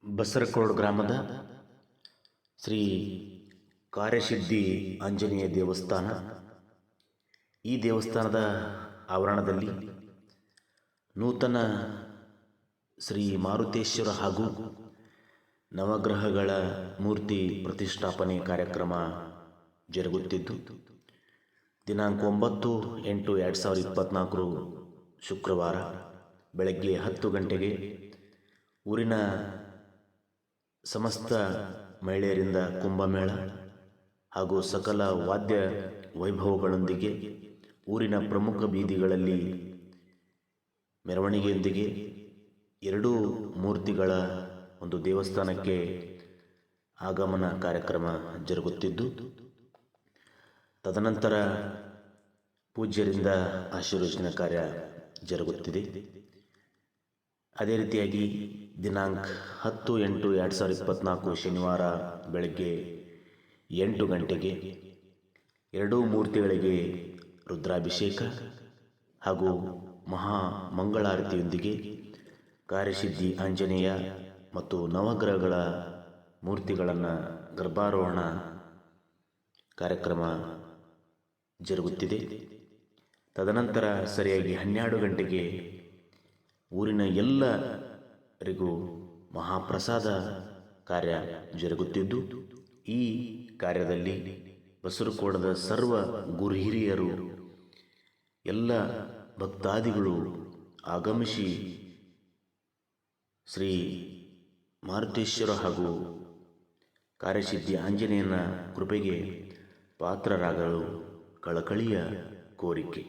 ಬಸರಕೋಡ್ ಗ್ರಾಮದ ಶ್ರೀ ಕಾರ್ಯಸಿದ್ಧಿ ಆಂಜನೇಯ ದೇವಸ್ಥಾನ. ಈ ದೇವಸ್ಥಾನದ ಆವರಣದಲ್ಲಿ ನೂತನ ಶ್ರೀ ಮಾರುತೇಶ್ವರ ಹಾಗೂ ನವಗ್ರಹಗಳ ಮೂರ್ತಿ ಪ್ರತಿಷ್ಠಾಪನೆ ಕಾರ್ಯಕ್ರಮ ಜರುಗುತ್ತಿದ್ದು, ದಿನಾಂಕ 9/8/2024 ಶುಕ್ರವಾರ ಬೆಳಗ್ಗೆ 10 ಗಂಟೆಗೆ ಊರಿನ ಸಮಸ್ತ ಮಹಿಳೆಯರಿಂದ ಕುಂಭಮೇಳ ಹಾಗೂ ಸಕಲ ವಾದ್ಯ ವೈಭವಗಳೊಂದಿಗೆ ಊರಿನ ಪ್ರಮುಖ ಬೀದಿಗಳಲ್ಲಿ ಮೆರವಣಿಗೆಯೊಂದಿಗೆ ಎರಡೂ ಮೂರ್ತಿಗಳ ಒಂದು ದೇವಸ್ಥಾನಕ್ಕೆ ಆಗಮನ ಕಾರ್ಯಕ್ರಮ ಜರುಗುತ್ತಿದ್ದು, ತದನಂತರ ಪೂಜ್ಯರಿಂದ ಆಶೀರ್ವಚನ ಕಾರ್ಯ ಜರುಗುತ್ತಿದೆ. ಅದೇ ರೀತಿಯಾಗಿ ದಿನಾಂಕ 10/8/2024 ಶನಿವಾರ ಬೆಳಗ್ಗೆ 8 ಗಂಟೆಗೆ ಎರಡೂ ಮೂರ್ತಿಗಳಿಗೆ ರುದ್ರಾಭಿಷೇಕ ಹಾಗೂ ಮಹಾ ಮಂಗಳಾರತಿಯೊಂದಿಗೆ ಕಾರ್ಯಸಿದ್ಧಿ ಆಂಜನೇಯ ಮತ್ತು ನವಗ್ರಹಗಳ ಮೂರ್ತಿಗಳನ್ನು ಗರ್ಭಾರೋಹಣ ಕಾರ್ಯಕ್ರಮ ಜರುಗುತ್ತಿದೆ. ತದನಂತರ ಸರಿಯಾಗಿ 12 ಗಂಟೆಗೆ ಊರಿನ ಎಲ್ಲರಿಗೂ ಮಹಾಪ್ರಸಾದ ಕಾರ್ಯ ಜರುಗುತ್ತಿದ್ದು, ಈ ಕಾರ್ಯದಲ್ಲಿ ಬಸರಕೋಡದ ಸರ್ವ ಗುರು ಹಿರಿಯರು ಎಲ್ಲ ಭಕ್ತಾದಿಗಳು ಆಗಮಿಸಿ ಶ್ರೀ ಮಾರುತೇಶ್ವರ ಹಾಗೂ ಕಾರ್ಯಸಿದ್ಧಿ ಆಂಜನೇಯನ ಕೃಪೆಗೆ ಪಾತ್ರರಾಗಲು ಕಳಕಳಿಯ ಕೋರಿಕೆ.